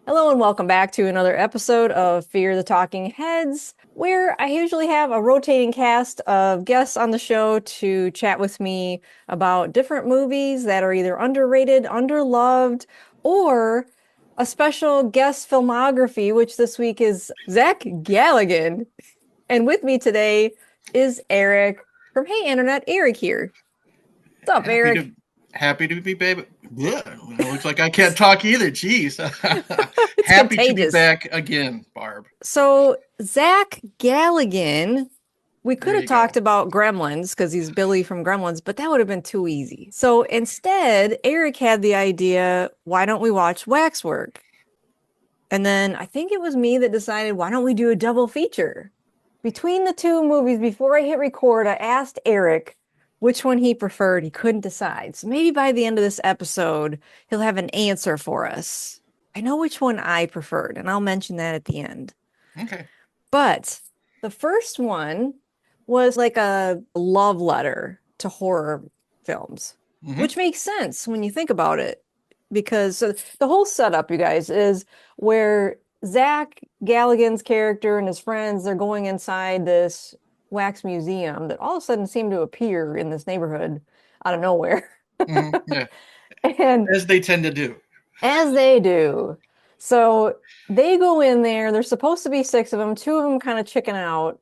Hello and welcome back to another episode of Fear the Talking Heads, where I usually have a rotating cast of guests on the show to chat with me about different movies that are either underrated, underloved, or a special guest filmography, which this week is Zach Galligan. And with me today is Eric from Hey Internet. Eric here. What's up, Happy Eric? to happy to be baby. Yeah, it looks like I can't talk either. Jeez. It's Happy to be contagious. back again, Barb. So, Zach Galligan, we could There have you talked go. about Gremlins because he's Billy from Gremlins, but that would have been too easy. So instead, Eric had the idea, why don't we watch Waxwork? And then I think it was me that decided, why don't we do a double feature? Between the two movies, before I hit record, I asked Eric which one he preferred. He couldn't decide. So maybe by the end of this episode, he'll have an answer for us. I know which one I preferred, and I'll mention that at the end. Okay. But the first one was like a love letter to horror films, Hmm. which makes sense when you think about it. Because so the whole setup, you guys, is where Zach Galligan's character and his friends, they're going inside this wax museum that all of a sudden seemed to appear in this neighborhood out of nowhere. Yeah. And As they tend to do. as they do. So they go in there. There's supposed to be six of them. Two of them kind of chicken out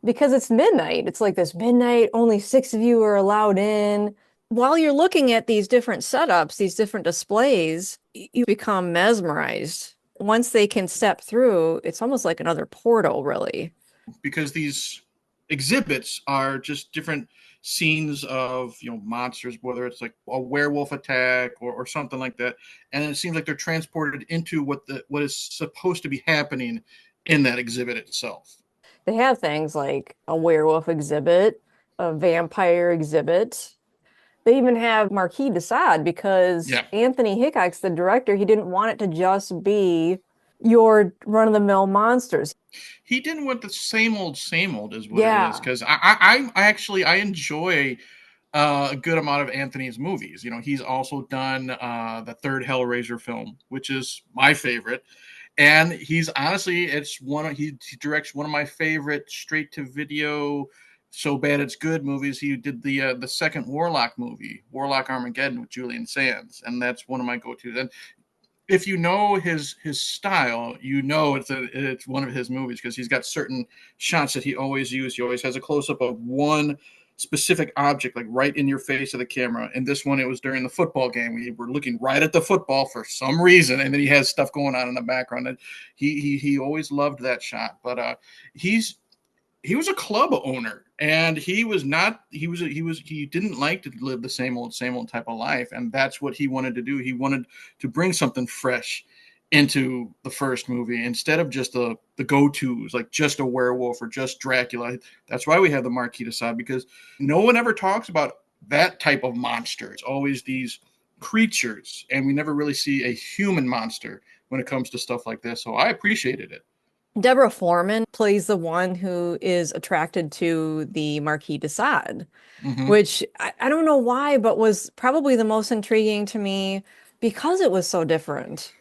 because it's midnight. It's like this midnight, only six of you are allowed in. While you're looking at these different setups, these different displays, you become mesmerized. Once they can step through, it's almost like another portal, really. Because these exhibits are just different scenes of monsters, whether it's like a werewolf attack or something like that, and it seems like they're transported into what is supposed to be happening in that exhibit itself. They have things like a werewolf exhibit, a vampire exhibit. They even have Marquis de Sade because Yeah. Anthony Hickox, the director, he didn't want it to just be your run-of-the-mill monsters. He didn't want the same old is what it is, Yeah. because I actually I enjoy a good amount of Anthony's movies. He's also done the third Hellraiser film, which is my favorite, and he's honestly it's he directs one of my favorite straight to video so bad it's good movies. He did the second Warlock movie, Warlock Armageddon, with Julian Sands, and that's one of my go-tos. And if you know his style, it's one of his movies, because he's got certain shots that he always uses. He always has a close up of one specific object, like right in your face of the camera. And this one, it was during the football game. We were looking right at the football for some reason, and then he has stuff going on in the background. And he always loved that shot. But he was a club owner, and he didn't like to live the same old type of life, and that's what he wanted to do. He wanted to bring something fresh into the first movie instead of just the go-to's, like just a werewolf or just Dracula. That's why we have the Marquis de Sade, because no one ever talks about that type of monster. It's always these creatures, and we never really see a human monster when it comes to stuff like this, so I appreciated it. Deborah Foreman plays the one who is attracted to the Marquis de Sade, Mm-hmm. which I don't know why, but was probably the most intriguing to me because it was so different.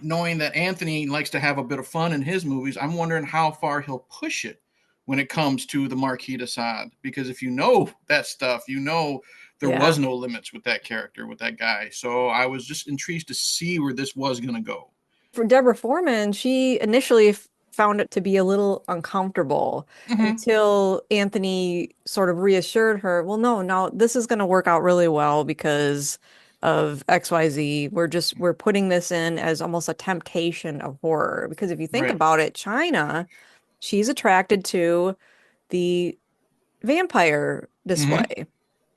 Knowing that Anthony likes to have a bit of fun in his movies, I'm wondering how far he'll push it when it comes to the Marquis de Sade. Because if you know that stuff, there Yeah. was no limits with that character, with that guy. So I was just intrigued to see where this was going to go. For Deborah Foreman, she initially found it to be a little uncomfortable Mm-hmm. until Anthony sort of reassured her, well, no, this is going to work out really well because of XYZ. We're putting this in as almost a temptation of horror. Because if you think Right. about it, China, she's attracted to the vampire Mm-hmm. display.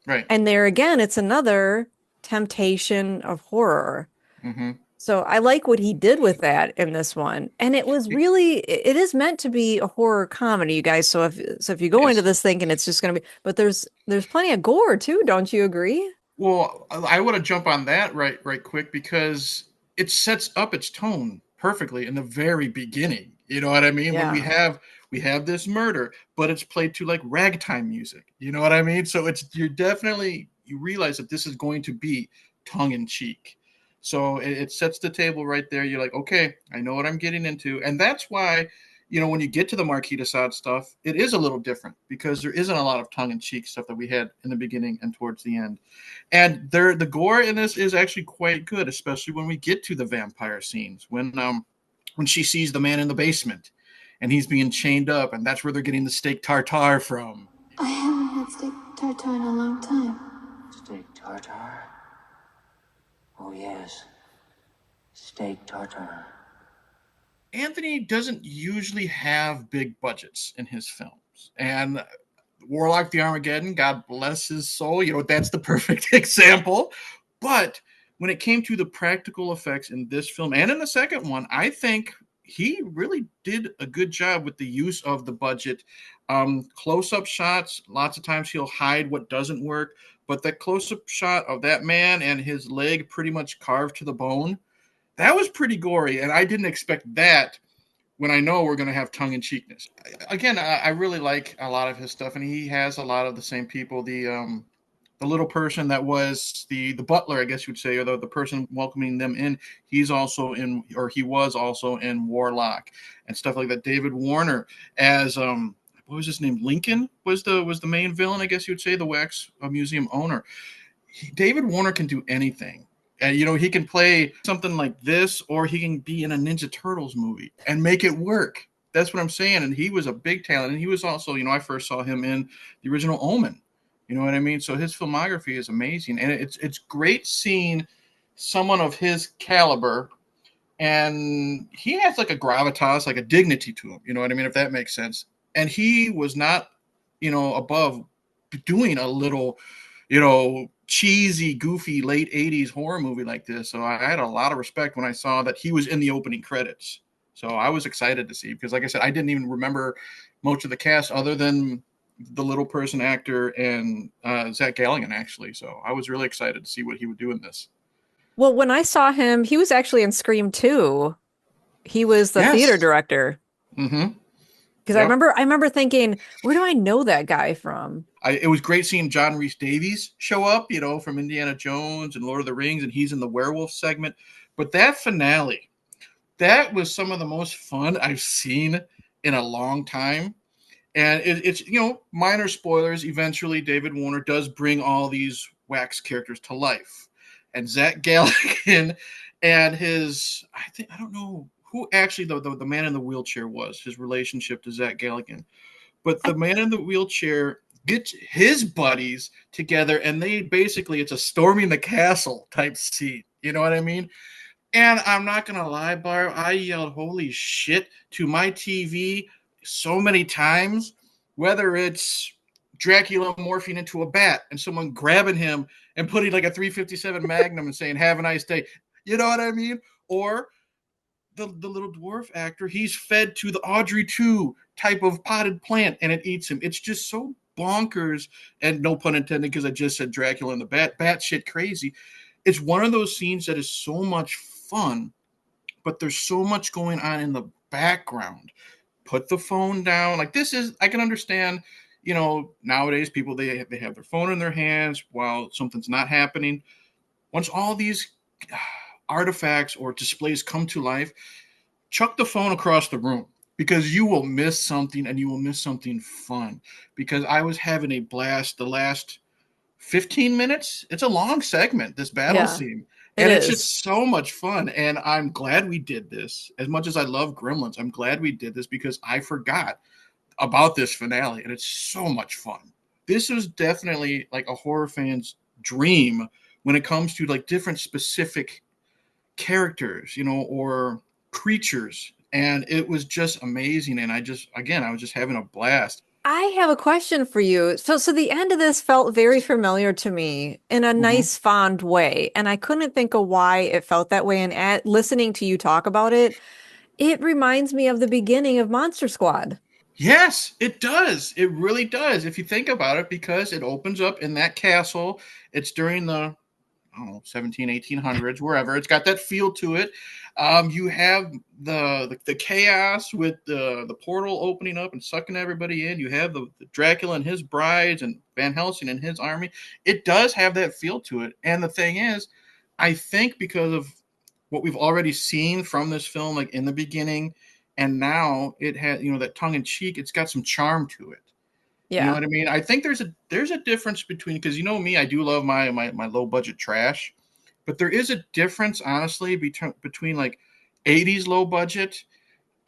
Right. And there again, it's another temptation of horror. Mm-hmm. So I like what he did with that in this one. And it was really, it is meant to be a horror comedy, you guys. So if you go into Yes. this thinking it's just going to be, but there's plenty of gore too, don't you agree? Well, I want to jump on that right quick, because it sets up its tone perfectly in the very beginning. You know what I mean? When Yeah. we have this murder, but it's played to like ragtime music. You know what I mean? So you realize that this is going to be tongue in cheek. So it sets the table right there. You're like, okay, I know what I'm getting into. And that's why, when you get to the Marquis de Sade stuff, it is a little different because there isn't a lot of tongue-in-cheek stuff that we had in the beginning and towards the end. And the gore in this is actually quite good, especially when we get to the vampire scenes. When she sees the man in the basement and he's being chained up, and that's where they're getting the steak tartare from. I haven't had steak tartare in a long time. Steak tartare? Oh, yes. Steak tartare. Anthony doesn't usually have big budgets in his films. And Warlock the Armageddon, God bless his soul, that's the perfect example. But when it came to the practical effects in this film and in the second one, I think he really did a good job with the use of the budget. Close-up shots, lots of times he'll hide what doesn't work, but that close-up shot of that man and his leg pretty much carved to the bone, that was pretty gory, and I didn't expect that when I know we're going to have tongue-in-cheekness. Again, I really like a lot of his stuff, and he has a lot of the same people. The little person that was the butler, I guess you would say, or the person welcoming them in, he was also in Warlock and stuff like that. David Warner as what was his name? Lincoln was the main villain, I guess you would say, the wax museum owner. David Warner can do anything. And, he can play something like this, or he can be in a Ninja Turtles movie and make it work. That's what I'm saying. And he was a big talent. And he was also, I first saw him in the original Omen. You know what I mean? So his filmography is amazing. And it's great seeing someone of his caliber. And he has like a gravitas, like a dignity to him. You know what I mean? If that makes sense. And he was not, above doing a little, cheesy, goofy late 80s horror movie like this. So I had a lot of respect when I saw that he was in the opening credits. So I was excited to see, because like I said, I didn't even remember most of the cast other than the little person actor and Zach Galligan, actually. So I was really excited to see what he would do in this. Well, when I saw him, he was actually in Scream 2. He was the theater Yes. director. Mm-hmm. Because Yep. I remember thinking, where do I know that guy from? It was great seeing John Rhys Davies show up, from Indiana Jones and Lord of the Rings, and he's in the werewolf segment. But that finale, that was some of the most fun I've seen in a long time. And it's, minor spoilers. Eventually, David Warner does bring all these wax characters to life. And Zach Galligan and I don't know who actually the man in the wheelchair was, his relationship to Zach Galligan. But the man in the wheelchair gets his buddies together, and it's a storming the castle type scene. You know what I mean? And I'm not going to lie, Barb, I yelled, holy shit, to my TV so many times, whether it's Dracula morphing into a bat and someone grabbing him and putting like a 357 Magnum and saying, have a nice day. You know what I mean? Or the little dwarf actor, he's fed to the Audrey 2 type of potted plant and it eats him. It's just so bonkers, and no pun intended, because I just said Dracula and the bat shit crazy. It's one of those scenes that is so much fun, but there's so much going on in the background. Put the phone down. Like, this is, I can understand, nowadays people, they have their phone in their hands while something's not happening. Once all these artifacts or displays come to life, chuck the phone across the room, because you will miss something, and you will miss something fun. Because I was having a blast the last 15 minutes. It's a long segment, this battle scene. And it's just so much fun. And I'm glad we did this. As much as I love Gremlins, I'm glad we did this, because I forgot about this finale. And it's so much fun. This was definitely like a horror fan's dream when it comes to like different specific characters, or creatures. And it was just amazing. And I was just having a blast. I have a question for you. So the end of this felt very familiar to me in a Mm-hmm. nice, fond way, and I couldn't think of why it felt that way. And listening to you talk about it, it reminds me of the beginning of Monster Squad. Yes, it does. It really does. If you think about it, because it opens up in that castle. It's during the, I don't know, 1800s, wherever. It's got that feel to it. You have the chaos with the portal opening up and sucking everybody in. You have the Dracula and his brides and Van Helsing and his army. It does have that feel to it. And the thing is, I think because of what we've already seen from this film, like in the beginning, and now it had, that tongue in cheek. It's got some charm to it. You know Yeah. what I mean? I think there's a difference between, because me, I do love my low budget trash, but there is a difference, honestly, between like 80s low budget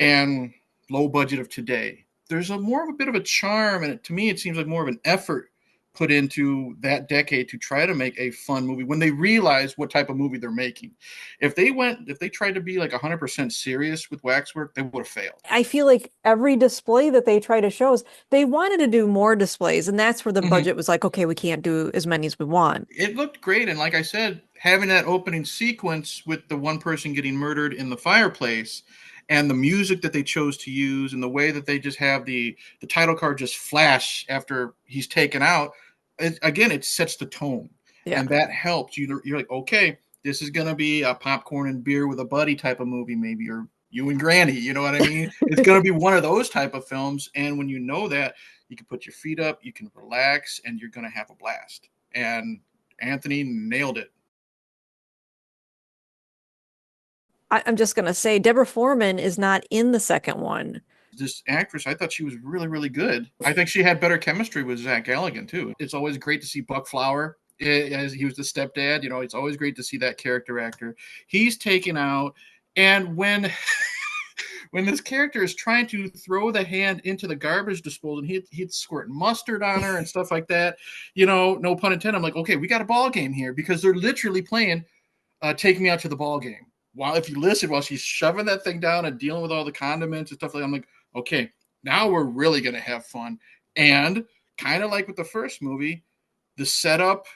and low budget of today. There's a more of a bit of a charm, and to me, it seems like more of an effort put into that decade to try to make a fun movie when they realize what type of movie they're making. If they tried to be like 100% serious with Waxwork, they would have failed. I feel like every display that they try to show us, they wanted to do more displays, and that's where the Mm-hmm. budget was like, okay, we can't do as many as we want. It looked great, and like I said, having that opening sequence with the one person getting murdered in the fireplace, and the music that they chose to use, and the way that they just have the title card just flash after he's taken out, it sets the tone, Yeah. and that helps you. You're like, okay, this is gonna be a popcorn and beer with a buddy type of movie, maybe, or you and Granny. You know what I mean? It's gonna be one of those type of films, and when you know that, you can put your feet up, you can relax, and you're gonna have a blast. And Anthony nailed it. I'm just gonna say Deborah Foreman is not in the second one. This actress, I thought she was really, really good. I think she had better chemistry with Zach Galligan too. It's always great to see Buck Flower as he was the stepdad. It's always great to see that character actor. He's taken out, and when when this character is trying to throw the hand into the garbage disposal, and he'd squirt mustard on her and stuff like that. No pun intended. I'm like, okay, we got a ball game here, because they're literally playing "Take Me Out to the Ball Game." While if you listen, while she's shoving that thing down and dealing with all the condiments and stuff like that, I'm like, okay, now we're really gonna have fun. And kind of like with the first movie, the setup,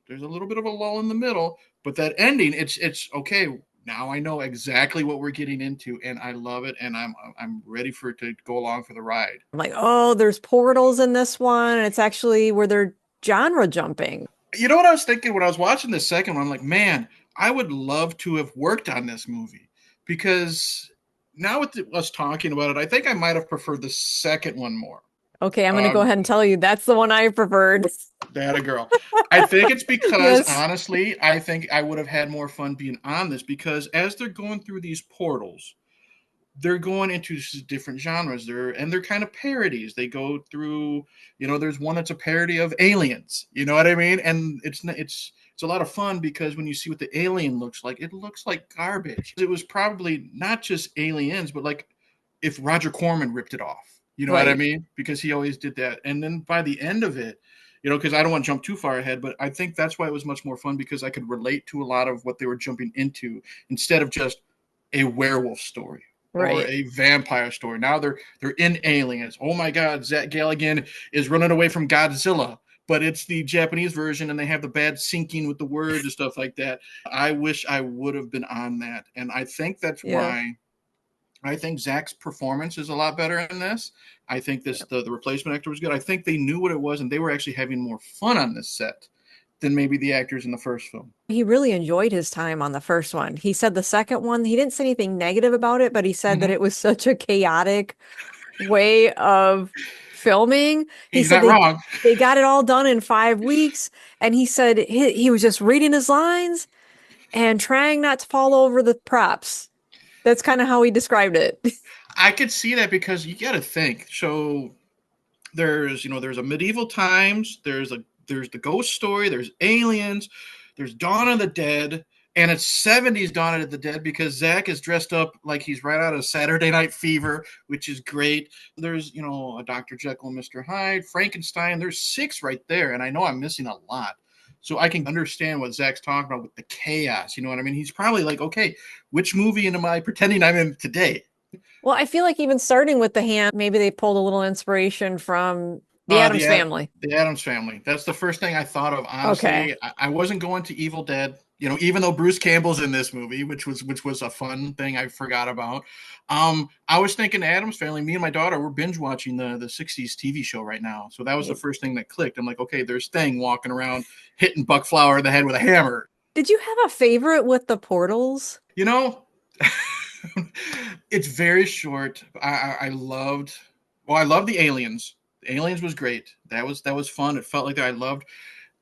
there's a little bit of a lull in the middle, but that ending, it's okay. Now I know exactly what we're getting into, and I love it, and I'm ready for it to go along for the ride. I'm like, oh, there's portals in this one, and it's actually where they're genre jumping. You know what I was thinking when I was watching the second one? I'm like, man, I would love to have worked on this movie, because now with us talking about it, I think I might have preferred the second one more. Okay, I'm gonna go ahead and tell you that's the one I preferred. That a girl. I think it's because, Yes. honestly, I think I would have had more fun being on this, because as they're going through these portals, they're going into different genres. They're kind of parodies. They go through, there's one that's a parody of Aliens. You know what I mean? And it's a lot of fun, because when you see what the alien looks like, it looks like garbage. It was probably not just Aliens, but like if Roger Corman ripped it off. You know what I Right. mean? Because he always did that. And then by the end of it, because I don't want to jump too far ahead, but I think that's why it was much more fun, because I could relate to a lot of what they were jumping into, instead of just a werewolf story or Right. a vampire story. Now they're in Aliens. Oh my God, Zach Galligan is running away from Godzilla, but it's the Japanese version, and they have the bad syncing with the words and stuff like that. I wish I would have been on that, and I think that's Yeah. why I think Zach's performance is a lot better in this. I think the replacement actor was good. I think they knew what it was, and they were actually having more fun on this set than maybe the actors in the first film. He really enjoyed his time on the first one. He said the second one, he didn't say anything negative about it, but he said that Mm-hmm. it was such a chaotic way of filming. He He's said not wrong. they got it all done in 5 weeks, and he said he was just reading his lines and trying not to fall over the props. That's kind of how he described it. I could see that, because you got to think. So there's a medieval times, there's the ghost story, there's aliens, there's Dawn of the Dead, and it's 70s Dawn of the Dead, because Zach is dressed up like he's right out of Saturday Night Fever, which is great. There's a Dr. Jekyll and Mr. Hyde, Frankenstein. There's 6 right there, and I know I'm missing a lot. So I can understand what Zach's talking about with the chaos. You know what I mean? He's probably like, okay, which movie am I pretending I'm in today? Well, I feel like even starting with the hand, maybe they pulled a little inspiration from the Addams Family. The Addams Family. That's the first thing I thought of. Honestly, Okay. I wasn't going to Evil Dead. Even though Bruce Campbell's in this movie, which was a fun thing I forgot about. I was thinking Addams Family. Me and my daughter, we're binge watching the '60s TV show right now. So that was the first thing that clicked. I'm like, okay, there's Thing walking around hitting Buck Flower in the head with a hammer. Did you have a favorite with the portals? It's very short. I loved. Well, I loved the aliens. The aliens was great. That was fun. It felt like that. I loved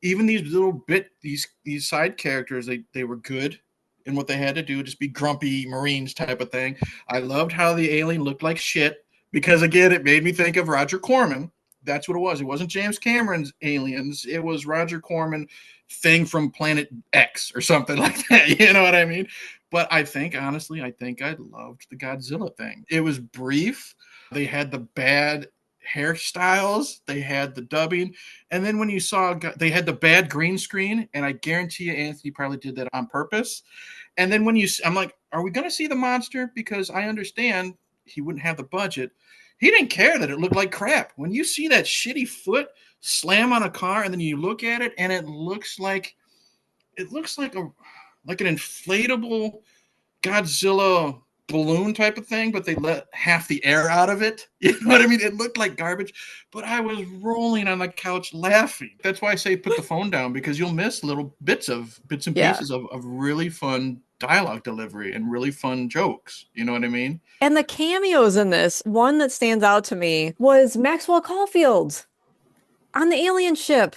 even these side characters, they were good in what they had to do, just be grumpy Marines type of thing. I loved how the alien looked like shit because again, it made me think of Roger Corman. That's what it was. It wasn't James Cameron's aliens. It was Roger Corman thing from Planet X or something like that. You know what I mean? But honestly, I think I loved the Godzilla thing. It was brief. They had the bad hairstyles, they had the dubbing, and then when you saw they had the bad green screen, and I guarantee you Anthony probably did that on purpose. And then I'm like, are we going to see the monster? Because I understand he wouldn't have the budget. He didn't care that it looked like crap. When you see that shitty foot slam on a car, and then you look at it, and it looks like an inflatable Godzilla balloon type of thing, but they let half the air out of it. You know what I mean? It looked like garbage, but I was rolling on the couch laughing. That's why I say put the phone down, because you'll miss little bits and pieces of really fun dialogue delivery and really fun jokes. You know what I mean? And the cameos in this, one that stands out to me was Maxwell Caulfield on the alien ship.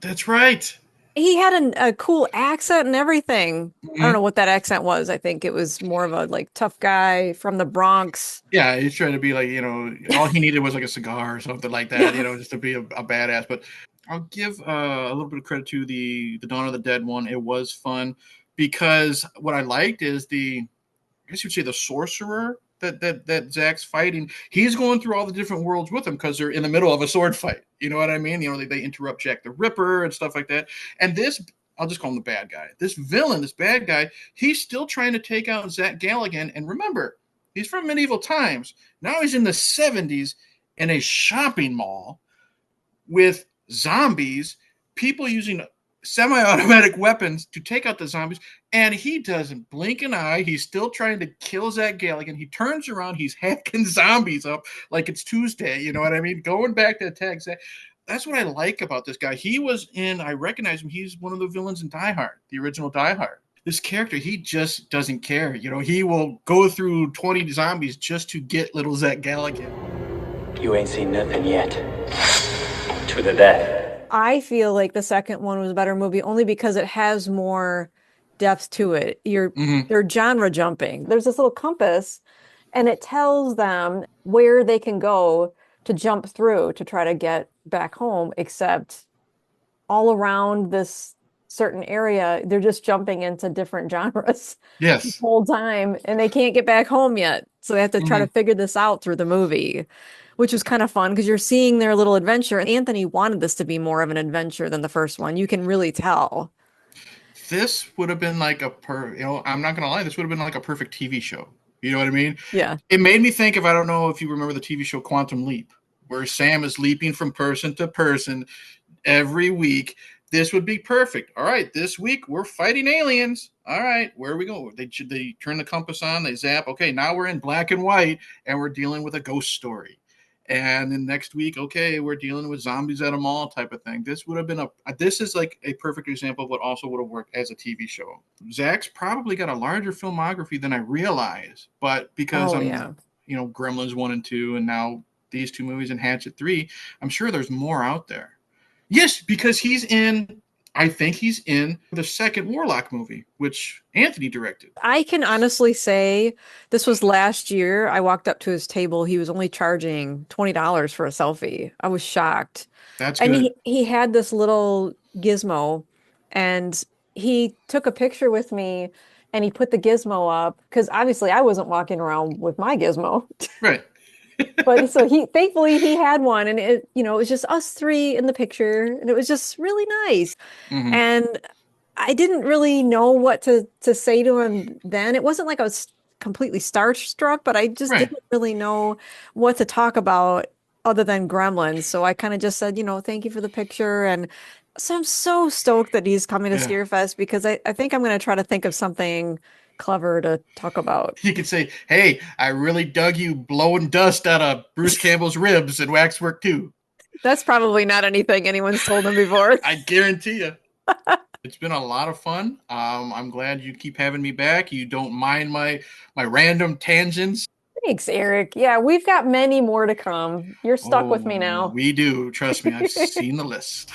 That's right. He had a cool accent and everything. Mm-hmm. I don't know what that accent was. I think it was more of a like tough guy from the Bronx. Yeah, he's trying to be like, all he needed was like a cigar or something like that, just to be a badass. But I'll give a little bit of credit to the Dawn of the Dead one. It was fun because what I liked is I guess you'd say the sorcerer that Zach's fighting. He's going through all the different worlds with him because they're in the middle of a sword fight. You know what I mean? They interrupt Jack the Ripper and stuff like that. And this, I'll just call him the bad guy. This villain, this bad guy, he's still trying to take out Zach Galligan. And remember, he's from medieval times. Now he's in the 70s in a shopping mall with zombies, people using semi-automatic weapons to take out the zombies, and he doesn't blink an eye. He's still trying to kill Zach Galligan. He turns around, he's hacking zombies up like it's Tuesday, you know what I mean? Going back to attack Zach. That's what I like about this guy. I recognize him, he's one of the villains in Die Hard, the original Die Hard. This character, he just doesn't care. He will go through 20 zombies just to get little Zach Galligan. You ain't seen nothing yet. To the death. I feel like the second one was a better movie only because it has more depth to it. They're genre jumping. There's this little compass and it tells them where they can go to jump through to try to get back home, except all around this certain area, they're just jumping into different genres the whole time and they can't get back home yet. So they have to try to figure this out through the movie, which was kind of fun because you're seeing their little adventure. Anthony wanted this to be more of an adventure than the first one. You can really tell. This would have been like I'm not going to lie, this would have been like a perfect TV show. You know what I mean? Yeah. It made me think of, I don't know if you remember the TV show Quantum Leap, where Sam is leaping from person to person every week. This would be perfect. All right, this week we're fighting aliens. All right, where are we going? They turn the compass on, they zap. Okay, now we're in black and white, and we're dealing with a ghost story. And then next week, okay, we're dealing with zombies at a mall type of thing. This would have been this is like a perfect example of what also would have worked as a TV show. Zach's probably got a larger filmography than I realize, but because Gremlins 1 and 2, and now these two movies and Hatchet 3, I'm sure there's more out there. Yes, because I think he's in the second Warlock movie, which Anthony directed. I can honestly say this was last year. I walked up to his table. He was only charging $20 for a selfie. I was shocked. That's good. And he had this little gizmo and he took a picture with me and he put the gizmo up because obviously I wasn't walking around with my gizmo. Right. But so thankfully he had one and it was just us three in the picture and it was just really nice. Mm-hmm. And I didn't really know what to say to him then. It wasn't like I was completely starstruck, but I just didn't really know what to talk about other than Gremlins. So I kind of just said, thank you for the picture. And so I'm so stoked that he's coming to ScareFest because I think I'm going to try to think of something clever to talk about. You could say, hey, I really dug you blowing dust out of Bruce Campbell's ribs in Waxwork II. That's probably not anything anyone's told him before. I guarantee you. It's been a lot of fun. I'm glad you keep having me back. You don't mind my random tangents. Thanks, Eric. Yeah, we've got many more to come. You're stuck with me now. We do. Trust me. I've seen the list.